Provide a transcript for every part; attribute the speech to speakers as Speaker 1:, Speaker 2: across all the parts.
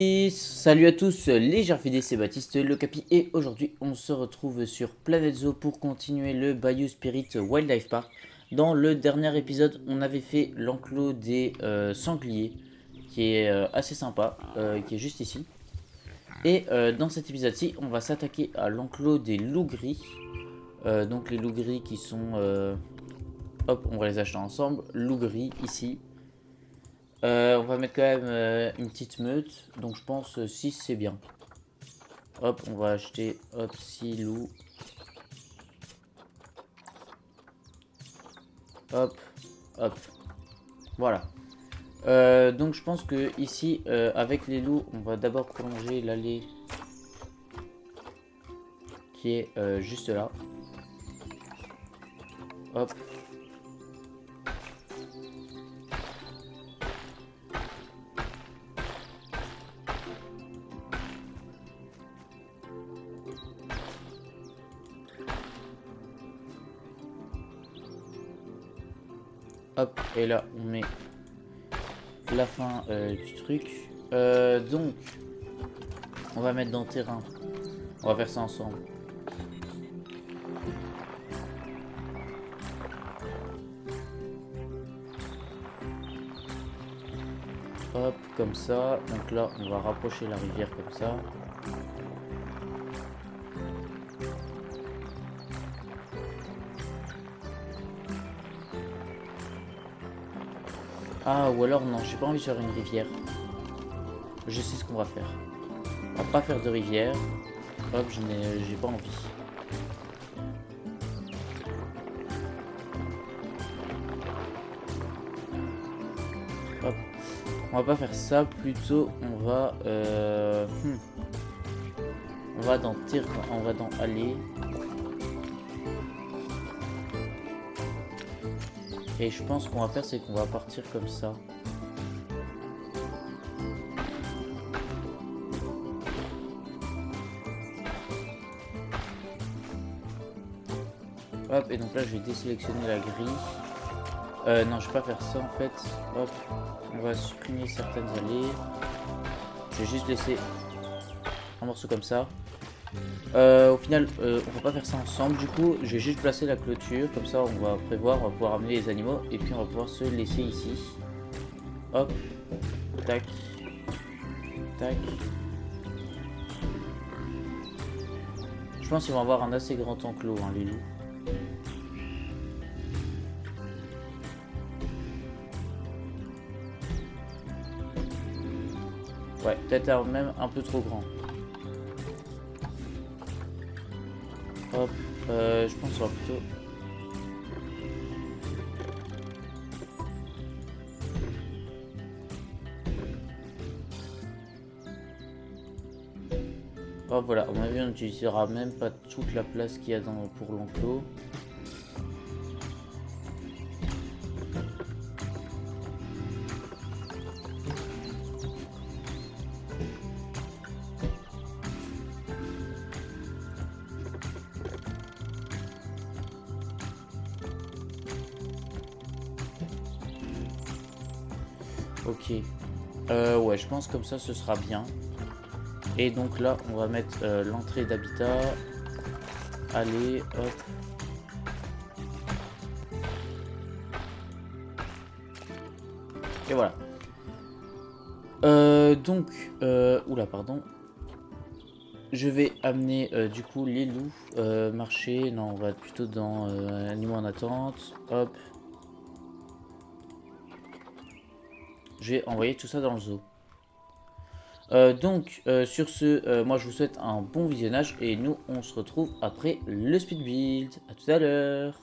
Speaker 1: Et salut à tous, les GRFD, c'est Baptiste, le Capi, et aujourd'hui on se retrouve sur Planet Zoo pour continuer le Bayou Spirit Wildlife Park. Dans le dernier épisode, on avait fait l'enclos des sangliers, qui est assez sympa, qui est juste ici. Et dans cet épisode-ci, on va s'attaquer à l'enclos des loups gris. Donc les loups gris qui sont... hop, on va les acheter ensemble. Loups gris ici. On va mettre quand même une petite meute, donc je pense 6 c'est bien. Hop, on va acheter, hop, 6 loups. Hop, hop. Voilà. Donc je pense que ici, avec les loups, on va d'abord prolonger l'allée qui est juste là. Hop, hop. Et là, on met la fin du truc. Donc, on va mettre dans le terrain. On va faire ça ensemble. Hop, comme ça. Donc là, on va rapprocher la rivière comme ça. Ah, ou alors non, j'ai pas envie de faire une rivière. Je sais ce qu'on va faire. On va pas faire de rivière. Hop, j'ai pas envie. Hop. On va pas faire ça, plutôt on va on va dans tir, on va dans aller. Et je pense qu'on va faire, c'est qu'on va partir comme ça. Hop, et donc là je vais désélectionner la grille. Non, je vais pas faire ça en fait. Hop, on va supprimer certaines allées. Je vais juste laisser un morceau comme ça. Au final, on va pas faire ça ensemble. Du coup, je vais juste placer la clôture. Comme ça, on va prévoir, on va pouvoir amener les animaux. Et puis, on va pouvoir se laisser ici. Hop, tac, tac. Je pense qu'ils vont avoir un assez grand enclos, hein, les loups. Ouais, peut-être même un peu trop grand. Hop, je pense qu'on va plutôt... Hop, voilà, à mon avis, on n'utilisera même pas toute la place qu'il y a pour l'enclos. Ok. Ouais, je pense comme ça, ce sera bien. Et donc là, on va mettre l'entrée d'habitat. Allez, hop. Et voilà. Donc, oula, pardon. Je vais amener du coup les loups. Marcher, non, on va être plutôt dans animaux en attente. Hop. Je vais envoyer tout ça dans le zoo. Donc, sur ce, moi je vous souhaite un bon visionnage et nous on se retrouve après le speed build. A tout à l'heure.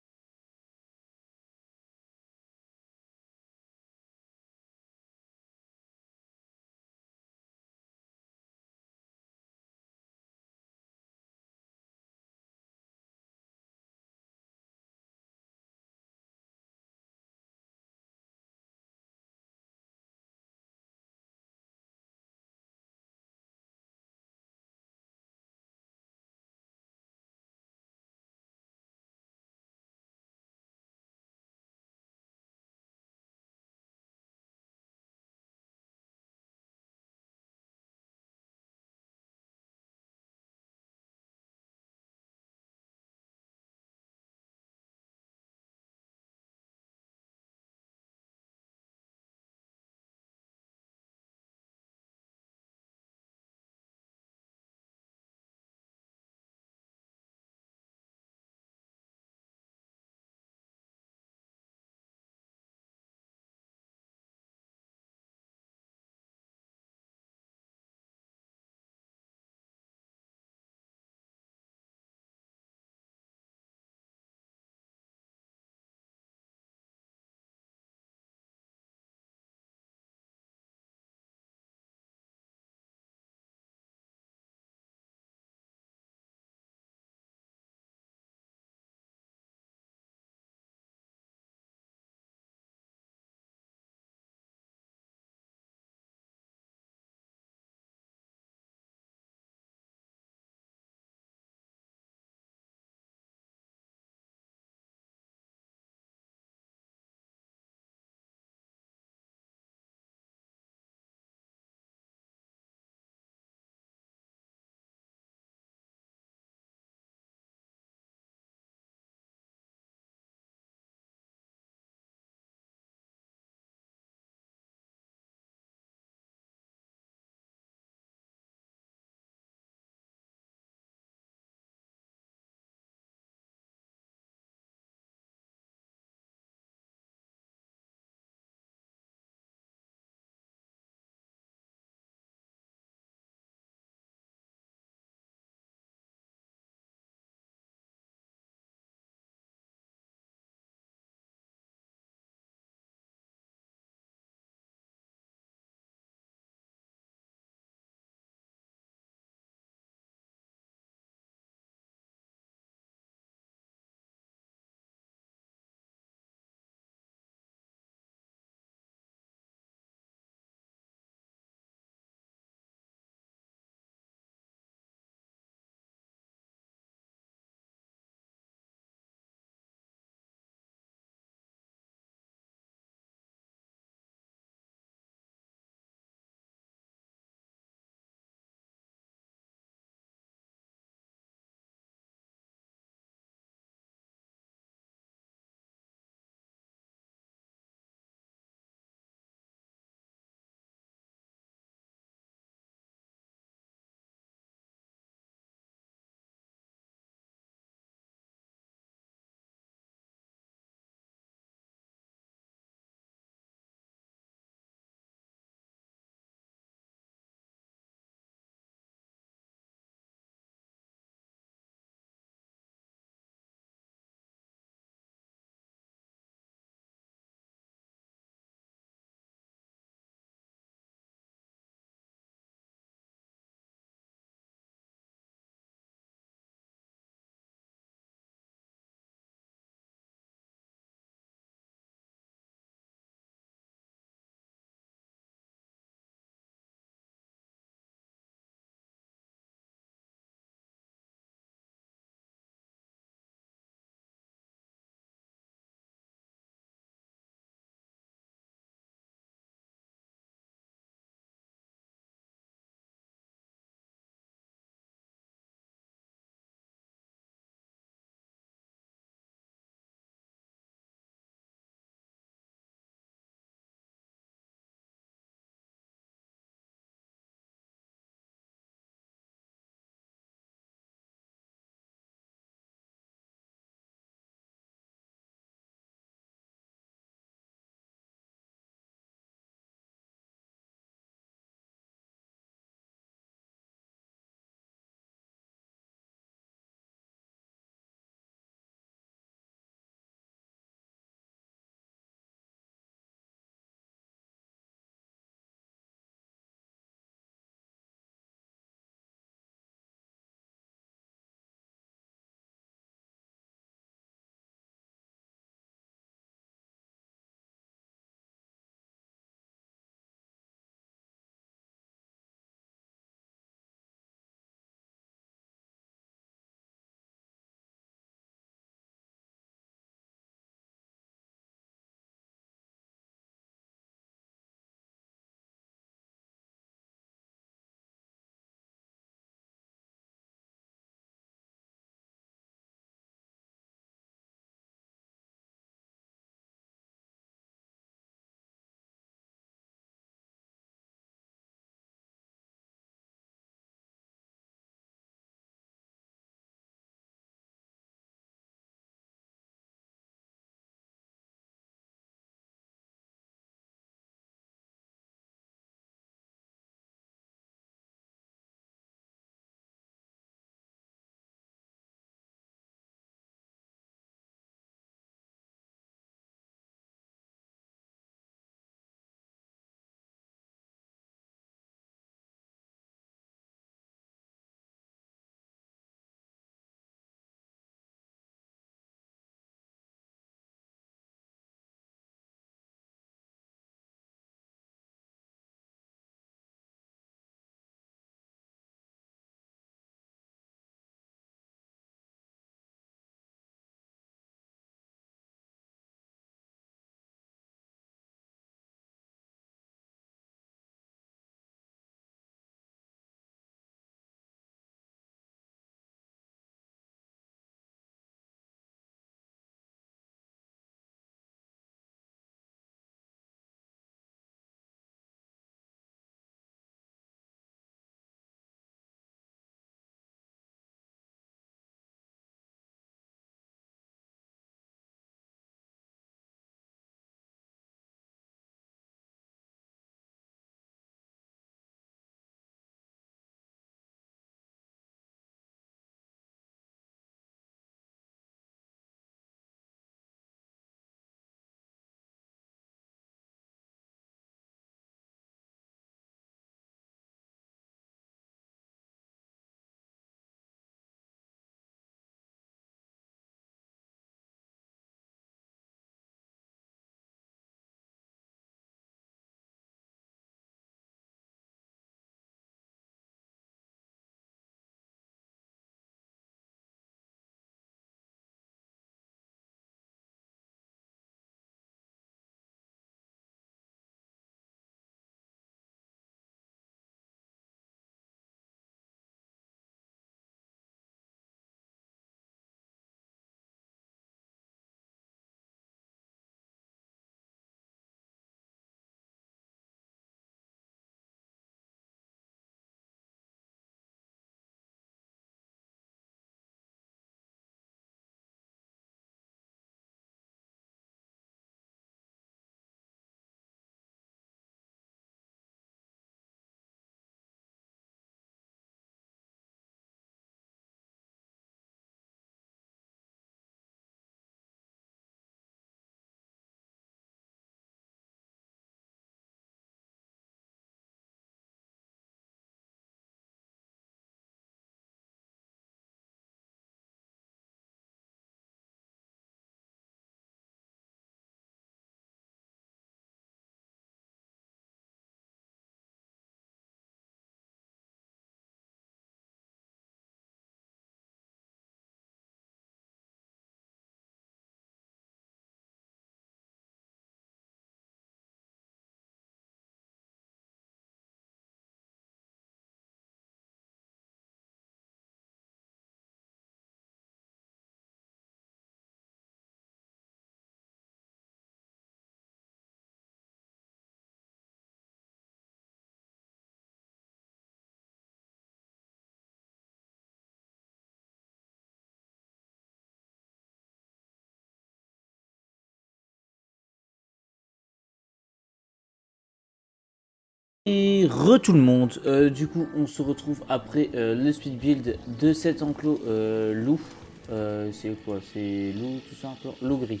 Speaker 1: Et tout le monde, du coup on se retrouve après le speed build de cet enclos loup. C'est quoi? C'est loup tout simple, loup gris.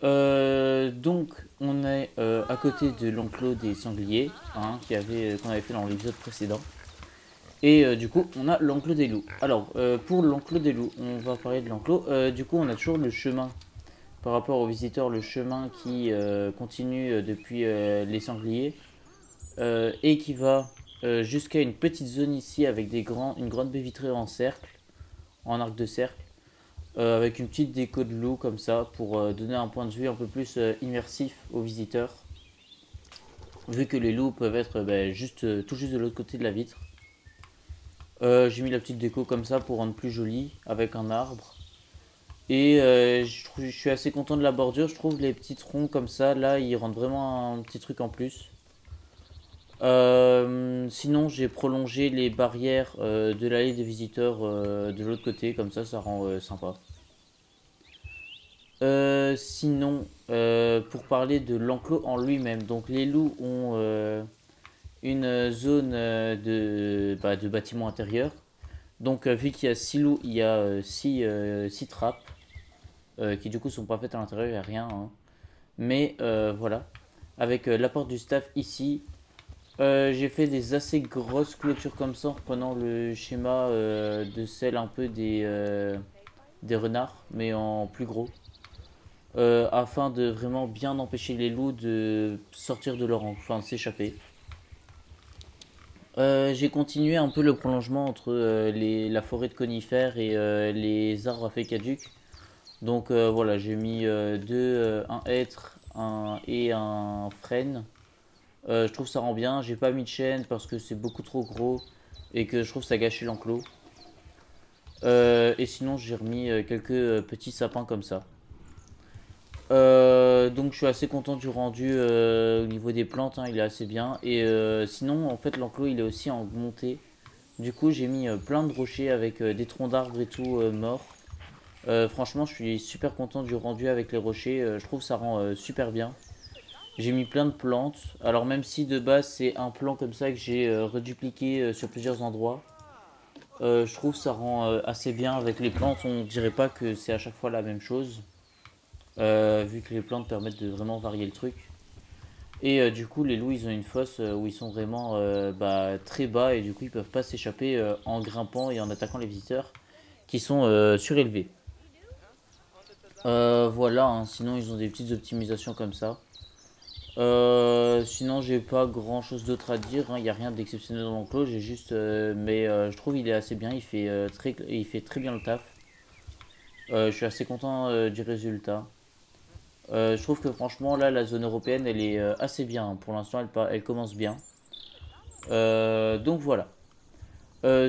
Speaker 1: Donc on est à côté de l'enclos des sangliers, hein, qu'on avait fait dans l'épisode précédent. Et du coup on a l'enclos des loups. Alors pour l'enclos des loups, on va parler de l'enclos. Du coup on a toujours le chemin par rapport aux visiteurs, le chemin qui continue depuis les sangliers. Et qui va jusqu'à une petite zone ici avec une grande baie vitrée en cercle, en arc de cercle, avec une petite déco de loup comme ça pour donner un point de vue un peu plus immersif aux visiteurs, vu que les loups peuvent être tout juste de l'autre côté de la vitre. J'ai mis la petite déco comme ça pour rendre plus joli avec un arbre. Et je suis assez content de la bordure, je trouve les petits troncs comme ça, là ils rendent vraiment un petit truc en plus. Sinon, j'ai prolongé les barrières de l'allée des visiteurs de l'autre côté, comme ça rend sympa. Sinon, pour parler de l'enclos en lui-même, donc les loups ont une zone de bâtiment intérieur. Donc, vu qu'il y a 6 loups, il y a 6 trappes qui du coup sont pas faites à l'intérieur, il n'y a rien, hein. Mais voilà, avec la porte du staff ici. J'ai fait des assez grosses clôtures comme ça en reprenant le schéma de celle un peu des renards, mais en plus gros, afin de vraiment bien empêcher les loups de sortir de leur rang, enfin de s'échapper. J'ai continué un peu le prolongement entre la forêt de conifères et les arbres à feuilles caduques. Donc voilà, j'ai mis un hêtre et un frêne. Je trouve ça rend bien. J'ai pas mis de chaîne parce que c'est beaucoup trop gros et que je trouve ça gâchait l'enclos. Et sinon, j'ai remis quelques petits sapins comme ça. Donc, je suis assez content du rendu au niveau des plantes, hein, il est assez bien. Et sinon, en fait, l'enclos il est aussi en montée. Du coup, j'ai mis plein de rochers avec des troncs d'arbres et tout morts. Franchement, je suis super content du rendu avec les rochers. Je trouve que ça rend super bien. J'ai mis plein de plantes. Alors même si de base c'est un plan comme ça que j'ai redupliqué sur plusieurs endroits, je trouve que ça rend assez bien avec les plantes. On dirait pas que c'est à chaque fois la même chose, vu que les plantes permettent de vraiment varier le truc. Et du coup les loups ils ont une fosse où ils sont vraiment très bas et du coup ils peuvent pas s'échapper en grimpant et en attaquant les visiteurs qui sont surélevés. Voilà, hein, sinon ils ont des petites optimisations comme ça. Sinon, j'ai pas grand chose d'autre à dire, hein. Il n'y a rien d'exceptionnel dans l'enclos. J'ai juste. Mais je trouve il est assez bien. Il fait très bien le taf. Je suis assez content du résultat. Je trouve que franchement, là, la zone européenne, elle est assez bien, hein. Pour l'instant, elle commence bien. Donc voilà.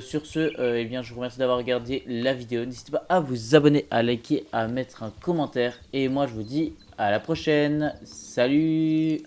Speaker 1: Sur ce, eh bien, je vous remercie d'avoir regardé la vidéo. N'hésitez pas à vous abonner, à liker, à mettre un commentaire. Et moi, je vous dis à la prochaine. Salut!